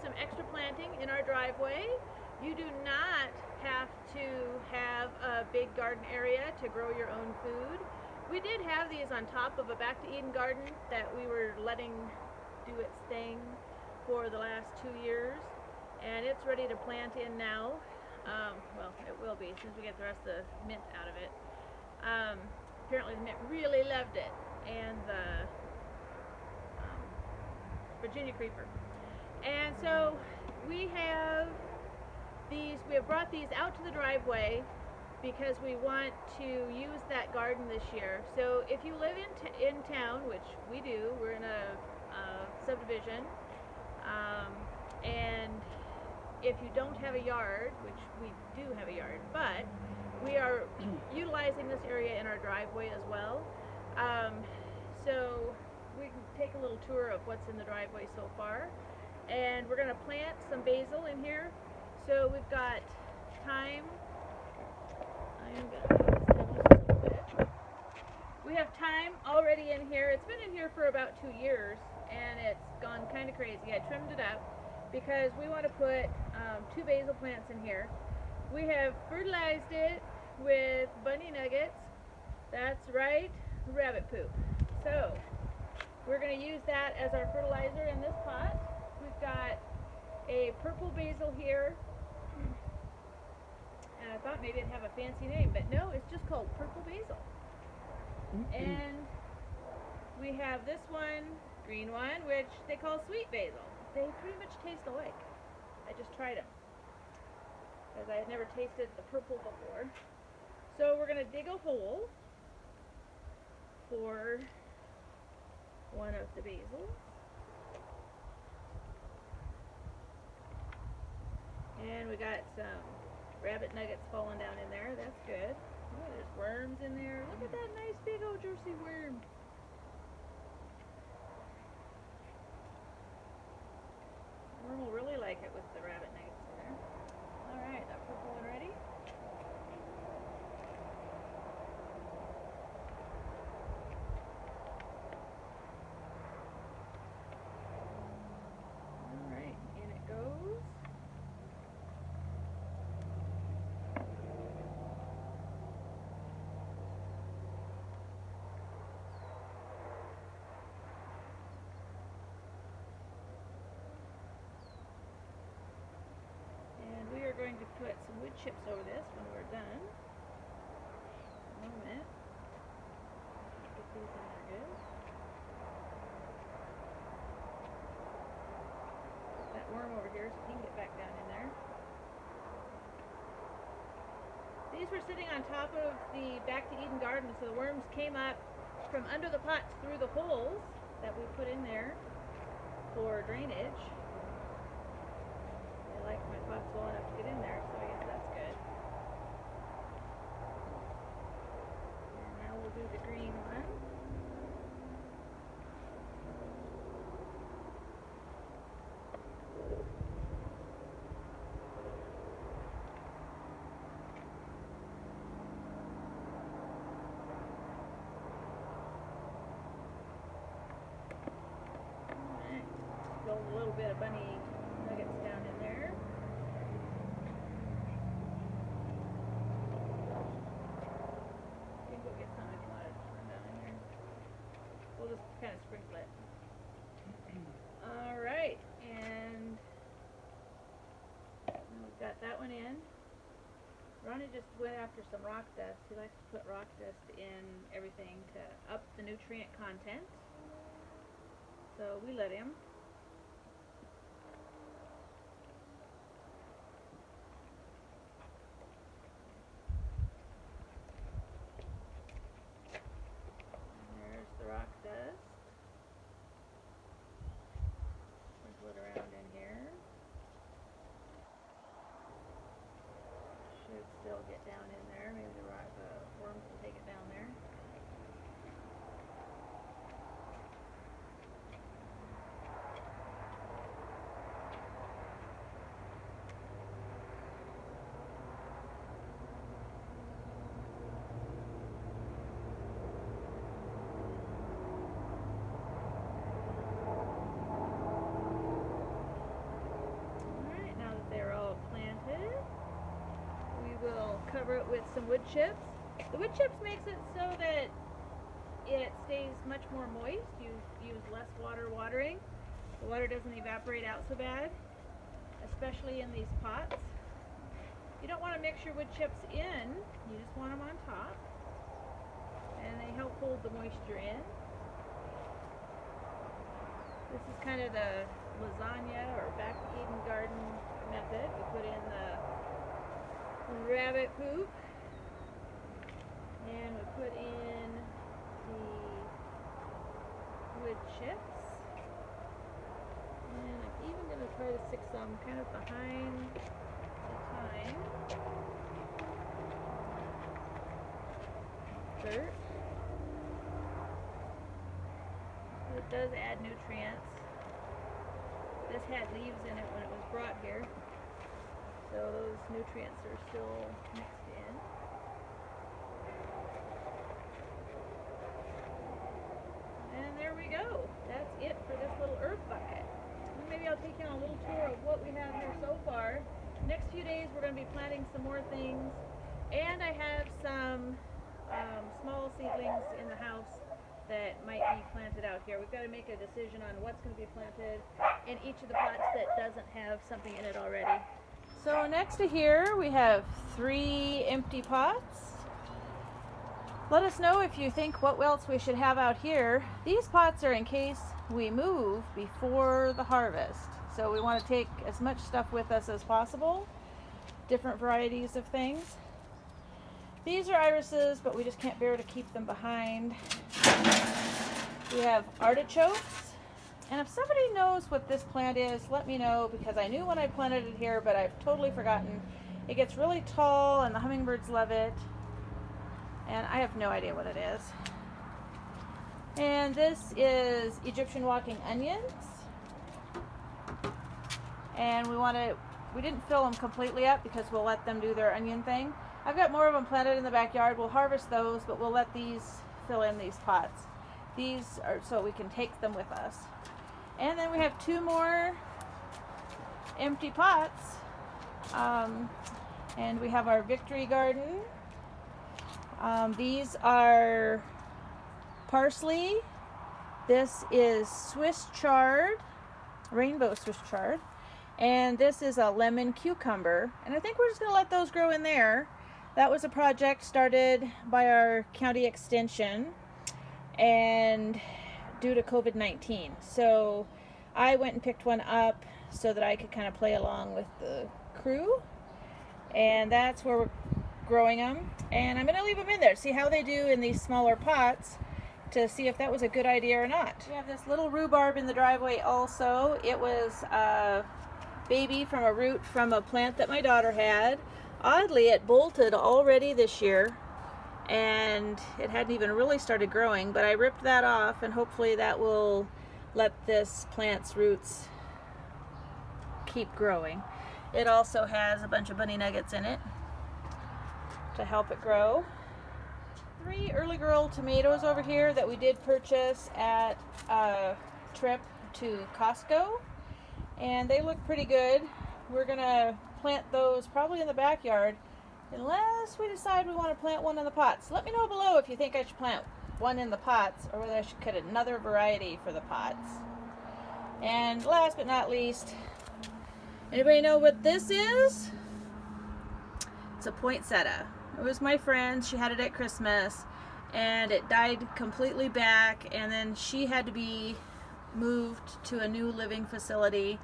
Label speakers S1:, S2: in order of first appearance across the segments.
S1: some extra planting in our driveway. You do not have to have a big garden area to grow your own food. We did have these on top of a Back to Eden garden that we were letting do its thing for the last 2 years, and it's ready to plant in now. Well, it will be as soon as we get the rest of the mint out of it. Apparently the mint really loved it, and the Virginia creeper. And so we have brought these out to the driveway because we want to use that garden this year. So if you live in town, which we do, we're in a subdivision, and if you don't have a yard, which we do have a yard, but we are utilizing this area in our driveway as well. So we can take a little tour of what's in the driveway so far. And we're going to plant some basil in here. So we've got thyme. I am going to move this down just a little bit. We have thyme already in here. It's been in here for about 2 years, and it's gone kind of crazy. I trimmed it up because we want to put 2 basil plants in here. We have fertilized it with bunny nuggets. That's right, rabbit poop. So we're going to use that as our fertilizer in this pot. We've got a purple basil here, and I thought maybe it'd have a fancy name, but no, it's just called purple basil. And we have this one, green one, which they call sweet basil. They pretty much taste alike. I just tried them because I had never tasted the purple before. So we're going to dig a hole for one of the basils. And we got some rabbit nuggets falling down in there. That's good. Oh, there's worms in there. Look at that nice big old juicy worm. The worm will really like it with the rabbit nuggets in there. Alright, that purple one ready? Alright, in it goes. Going to put some wood chips over this when we're done. A moment. Get these in there good. Put that worm over here so he can get back down in there. These were sitting on top of the Back to Eden garden, so the worms came up from under the pots through the holes that we put in there for drainage. I like my pots well enough to get in there, so I guess that's good. And now we'll do the green one. Alright, spill a little bit of bunny nuggets down in there. You can go get some if you want to run down in here. We'll just kind of sprinkle it. Alright, and we've got that one in. Ronnie just went after some rock dust. He likes to put rock dust in everything to up the nutrient content. So we let him. Rock dust. Sprinkle it around in here. Should still get down in there. Maybe the worms will take it down there. cover it with some wood chips. The wood chips makes it so that it stays much more moist. You use less water watering. The water doesn't evaporate out so bad, especially in these pots. You don't want to mix your wood chips in, you just want them on top, and they help hold the moisture in. This is kind of the lasagna or back to Eden garden method. We put in the rabbit poop, and we put in the wood chips, and I'm even going to try to stick some kind of behind the thyme. Dirt. It does add nutrients. This had leaves in it when it was brought here, so those nutrients are still mixed in. And there we go. That's it for this little earth bucket. Maybe I'll take you on a little tour of what we have here so far. Next few days we're going to be planting some more things, and I have some small seedlings in the house that might be planted out here. We've got to make a decision on what's going to be planted in each of the pots that doesn't have something in it already. So next to here we have 3 empty pots. Let us know if you think what else we should have out here. These pots are in case we move before the harvest. So we want to take as much stuff with us as possible. Different varieties of things. These are irises, but we just can't bear to keep them behind. We have artichokes. And if somebody knows what this plant is, let me know, because I knew when I planted it here, but I've totally forgotten. It gets really tall and the hummingbirds love it. And I have no idea what it is. And this is Egyptian walking onions. And we didn't fill them completely up because we'll let them do their onion thing. I've got more of them planted in the backyard. We'll harvest those, but we'll let these fill in these pots. These are so we can take them with us. And then we have 2 more empty pots. And we have our victory garden. These are parsley. This is Swiss chard, rainbow Swiss chard. And this is a lemon cucumber. And I think we're just going to let those grow in there. That was a project started by our county extension, and due to COVID-19. So I went and picked one up so that I could kind of play along with the crew. And that's where we're growing them. And I'm going to leave them in there, see how they do in these smaller pots, to see if that was a good idea or not. We have this little rhubarb in the driveway also. It was a baby from a root from a plant that my daughter had. Oddly, it bolted already this year, and it hadn't even really started growing, but I ripped that off, and hopefully that will let this plant's roots keep growing. It also has a bunch of bunny nuggets in it to help it grow. 3 early girl tomatoes over here that we did purchase at a trip to Costco, and they look pretty good. We're gonna plant those probably in the backyard, unless we decide we want to plant one in the pots. Let me know below if you think I should plant one in the pots, or whether I should cut another variety for the pots. And last but not least, anybody know what this is? It's a poinsettia. It was my friend. She had it at Christmas, and it died completely back, and then she had to be moved to a new living facility,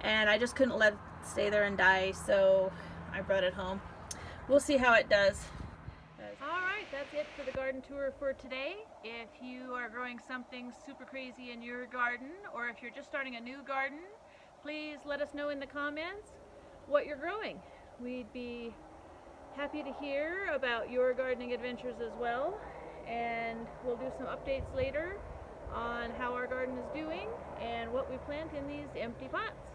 S1: and I just couldn't let it stay there and die, so I brought it home. We'll see how it does. Alright, that's it for the garden tour for today. If you are growing something super crazy in your garden, or if you're just starting a new garden, please let us know in the comments what you're growing. We'd be happy to hear about your gardening adventures as well, and we'll do some updates later on how our garden is doing and what we plant in these empty pots.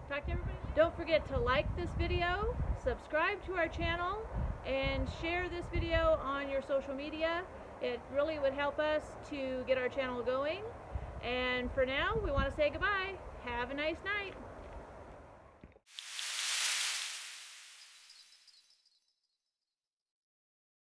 S1: Talk to everybody later. Don't forget to like this video, subscribe to our channel, and share this video on your social media. It really would help us to get our channel going. And for now, we want to say goodbye. Have a nice night.